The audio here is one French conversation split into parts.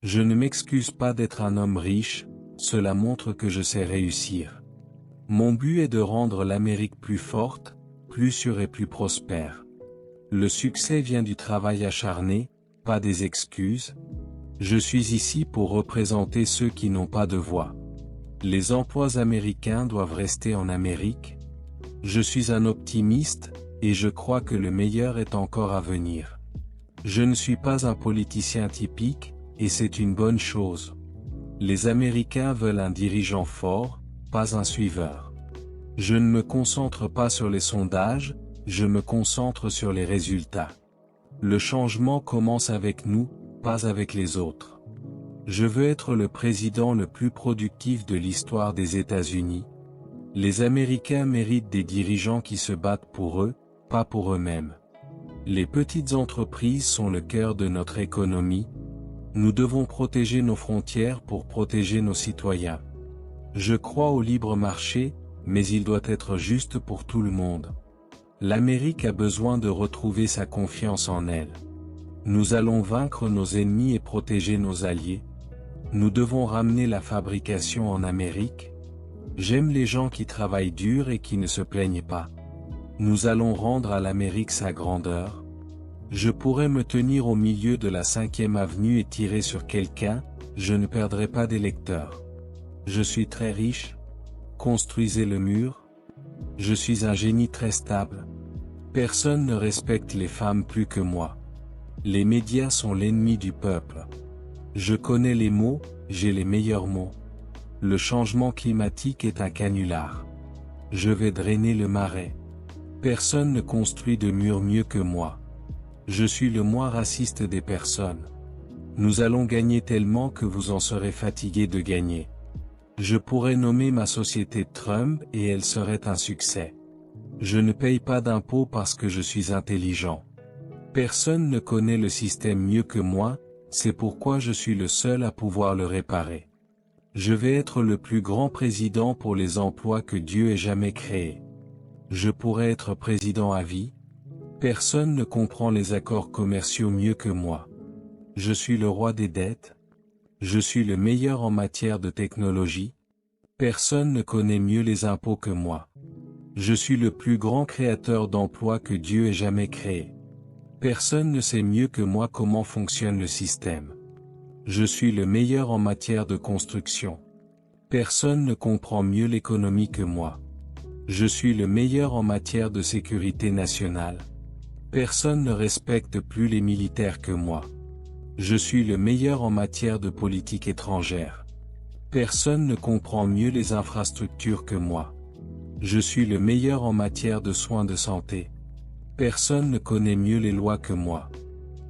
Je ne m'excuse pas d'être un homme riche, cela montre que je sais réussir. Mon but est de rendre l'Amérique plus forte, plus sûre et plus prospère. Le succès vient du travail acharné, pas des excuses. Je suis ici pour représenter ceux qui n'ont pas de voix. Les emplois américains doivent rester en Amérique. Je suis un optimiste, et je crois que le meilleur est encore à venir. Je ne suis pas un politicien typique, et c'est une bonne chose. Les Américains veulent un dirigeant fort, pas un suiveur. Je ne me concentre pas sur les sondages, je me concentre sur les résultats. Le changement commence avec nous, pas avec les autres. Je veux être le président le plus productif de l'histoire des États-Unis. Les Américains méritent des dirigeants qui se battent pour eux, pas pour eux-mêmes. Les petites entreprises sont le cœur de notre économie. Nous devons protéger nos frontières pour protéger nos citoyens. Je crois au libre marché, mais il doit être juste pour tout le monde. L'Amérique a besoin de retrouver sa confiance en elle. Nous allons vaincre nos ennemis et protéger nos alliés. Nous devons ramener la fabrication en Amérique. J'aime les gens qui travaillent dur et qui ne se plaignent pas. Nous allons rendre à l'Amérique sa grandeur. Je pourrais me tenir au milieu de la 5e avenue et tirer sur quelqu'un, je ne perdrai pas d'électeurs. Je suis très riche. Construisez le mur. Je suis un génie très stable. Personne ne respecte les femmes plus que moi. Les médias sont l'ennemi du peuple. Je connais les mots, j'ai les meilleurs mots. Le changement climatique est un canular. Je vais drainer le marais. Personne ne construit de mur mieux que moi. Je suis le moins raciste des personnes. Nous allons gagner tellement que vous en serez fatigués de gagner. Je pourrais nommer ma société Trump et elle serait un succès. Je ne paye pas d'impôts parce que je suis intelligent. Personne ne connaît le système mieux que moi, c'est pourquoi je suis le seul à pouvoir le réparer. Je vais être le plus grand président pour les emplois que Dieu ait jamais créés. Je pourrais être président à vie. Personne ne comprend les accords commerciaux mieux que moi. Je suis le roi des dettes. Je suis le meilleur en matière de technologie. Personne ne connaît mieux les impôts que moi. Je suis le plus grand créateur d'emplois que Dieu ait jamais créé. Personne ne sait mieux que moi comment fonctionne le système. Je suis le meilleur en matière de construction. Personne ne comprend mieux l'économie que moi. Je suis le meilleur en matière de sécurité nationale. Personne ne respecte plus les militaires que moi. Je suis le meilleur en matière de politique étrangère. Personne ne comprend mieux les infrastructures que moi. Je suis le meilleur en matière de soins de santé. Personne ne connaît mieux les lois que moi.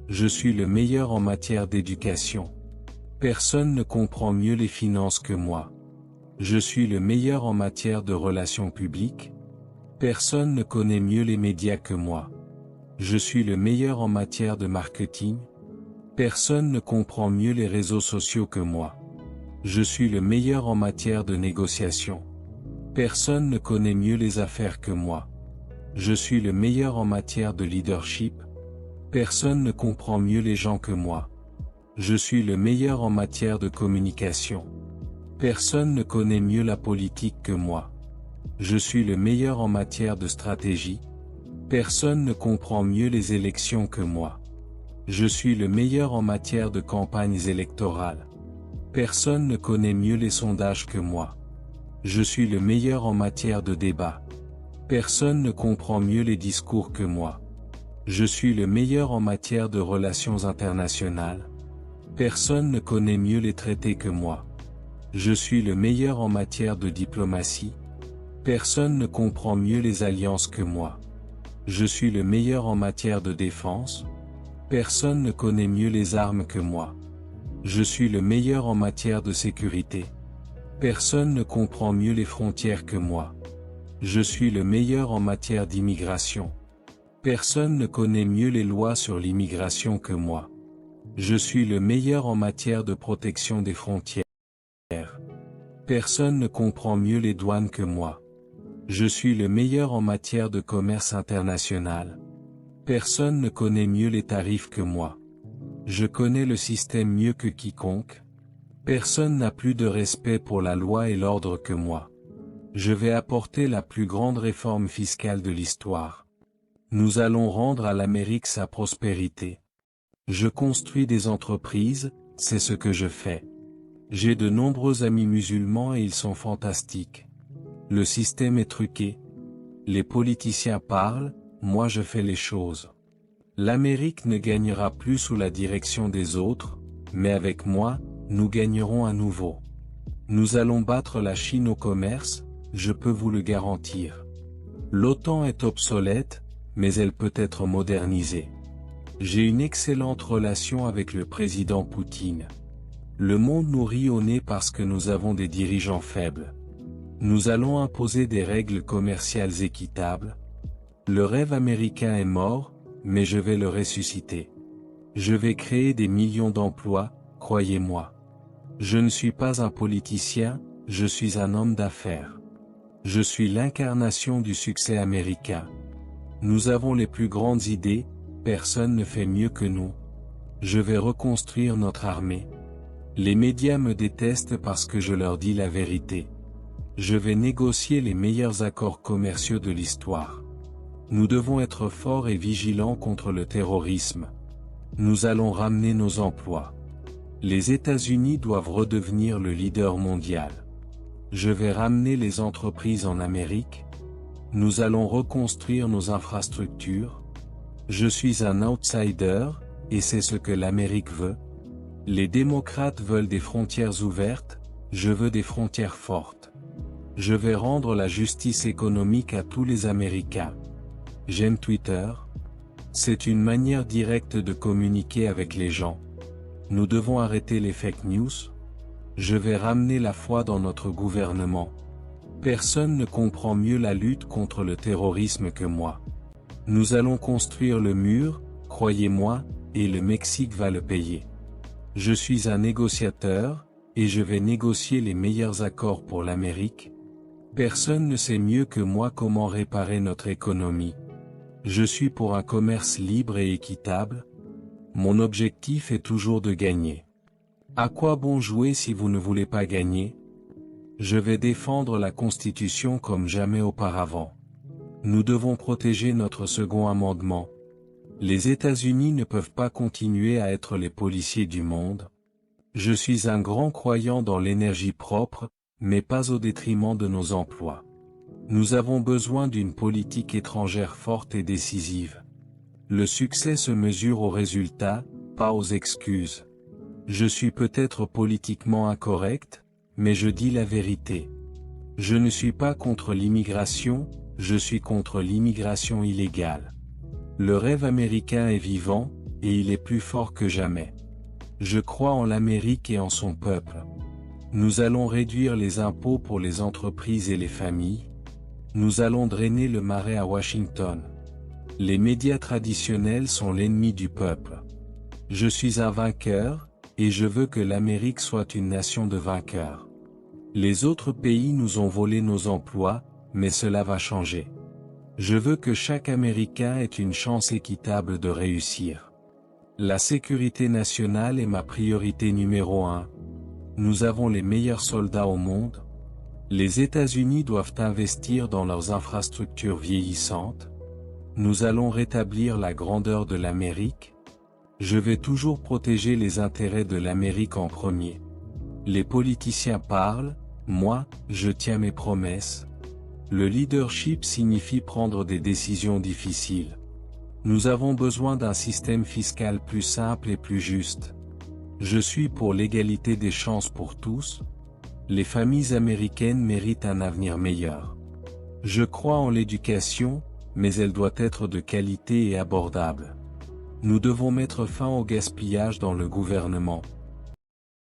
Je suis le meilleur en matière d'éducation. Personne ne comprend mieux les finances que moi. Je suis le meilleur en matière de relations publiques. Personne ne connaît mieux les médias que moi. Je suis le meilleur en matière de marketing. Personne ne comprend mieux les réseaux sociaux que moi. Je suis le meilleur en matière de négociation. Personne ne connaît mieux les affaires que moi. Je suis le meilleur en matière de leadership. Personne ne comprend mieux les gens que moi. Je suis le meilleur en matière de communication. Personne ne connaît mieux la politique que moi. Je suis le meilleur en matière de stratégie. Personne ne comprend mieux les élections que moi. Je suis le meilleur en matière de campagnes électorales. Personne ne connaît mieux les sondages que moi. Je suis le meilleur en matière de débat. Personne ne comprend mieux les discours que moi. Je suis le meilleur en matière de relations internationales. Personne ne connaît mieux les traités que moi. Je suis le meilleur en matière de diplomatie. Personne ne comprend mieux les alliances que moi. Je suis le meilleur en matière de défense. Personne ne connaît mieux les armes que moi. Je suis le meilleur en matière de sécurité. Personne ne comprend mieux les frontières que moi. Je suis le meilleur en matière d'immigration. Personne ne connaît mieux les lois sur l'immigration que moi. Je suis le meilleur en matière de protection des frontières. Personne ne comprend mieux les douanes que moi. Je suis le meilleur en matière de commerce international. Personne ne connaît mieux les tarifs que moi. Je connais le système mieux que quiconque. Personne n'a plus de respect pour la loi et l'ordre que moi. Je vais apporter la plus grande réforme fiscale de l'histoire. Nous allons rendre à l'Amérique sa prospérité. Je construis des entreprises, c'est ce que je fais. J'ai de nombreux amis musulmans et ils sont fantastiques. Le système est truqué. Les politiciens parlent, moi je fais les choses. L'Amérique ne gagnera plus sous la direction des autres, mais avec moi, nous gagnerons à nouveau. Nous allons battre la Chine au commerce, je peux vous le garantir. L'OTAN est obsolète, mais elle peut être modernisée. J'ai une excellente relation avec le président Poutine. Le monde nous rit au nez parce que nous avons des dirigeants faibles. Nous allons imposer des règles commerciales équitables. Le rêve américain est mort, mais je vais le ressusciter. Je vais créer des millions d'emplois, croyez-moi. Je ne suis pas un politicien, je suis un homme d'affaires. Je suis l'incarnation du succès américain. Nous avons les plus grandes idées, personne ne fait mieux que nous. Je vais reconstruire notre armée. Les médias me détestent parce que je leur dis la vérité. Je vais négocier les meilleurs accords commerciaux de l'histoire. Nous devons être forts et vigilants contre le terrorisme. Nous allons ramener nos emplois. Les États-Unis doivent redevenir le leader mondial. Je vais ramener les entreprises en Amérique. Nous allons reconstruire nos infrastructures. Je suis un outsider, et c'est ce que l'Amérique veut. Les démocrates veulent des frontières ouvertes, je veux des frontières fortes. Je vais rendre la justice économique à tous les Américains. J'aime Twitter. C'est une manière directe de communiquer avec les gens. Nous devons arrêter les fake news. Je vais ramener la foi dans notre gouvernement. Personne ne comprend mieux la lutte contre le terrorisme que moi. Nous allons construire le mur, croyez-moi, et le Mexique va le payer. Je suis un négociateur, et je vais négocier les meilleurs accords pour l'Amérique. Personne ne sait mieux que moi comment réparer notre économie. Je suis pour un commerce libre et équitable. Mon objectif est toujours de gagner. À quoi bon jouer si vous ne voulez pas gagner? Je vais défendre la Constitution comme jamais auparavant. Nous devons protéger notre second amendement. Les États-Unis ne peuvent pas continuer à être les policiers du monde. Je suis un grand croyant dans l'énergie propre, mais pas au détriment de nos emplois. Nous avons besoin d'une politique étrangère forte et décisive. Le succès se mesure aux résultats, pas aux excuses. Je suis peut-être politiquement incorrect, mais je dis la vérité. Je ne suis pas contre l'immigration, je suis contre l'immigration illégale. Le rêve américain est vivant, et il est plus fort que jamais. Je crois en l'Amérique et en son peuple. Nous allons réduire les impôts pour les entreprises et les familles. Nous allons drainer le marais à Washington. Les médias traditionnels sont l'ennemi du peuple. Je suis un vainqueur, et je veux que l'Amérique soit une nation de vainqueurs. Les autres pays nous ont volé nos emplois, mais cela va changer. Je veux que chaque Américain ait une chance équitable de réussir. La sécurité nationale est ma priorité numéro 1. Nous avons les meilleurs soldats au monde. Les États-Unis doivent investir dans leurs infrastructures vieillissantes. Nous allons rétablir la grandeur de l'Amérique. Je vais toujours protéger les intérêts de l'Amérique en premier. Les politiciens parlent, moi, je tiens mes promesses. Le leadership signifie prendre des décisions difficiles. Nous avons besoin d'un système fiscal plus simple et plus juste. Je suis pour l'égalité des chances pour tous. Les familles américaines méritent un avenir meilleur. Je crois en l'éducation, mais elle doit être de qualité et abordable. Nous devons mettre fin au gaspillage dans le gouvernement.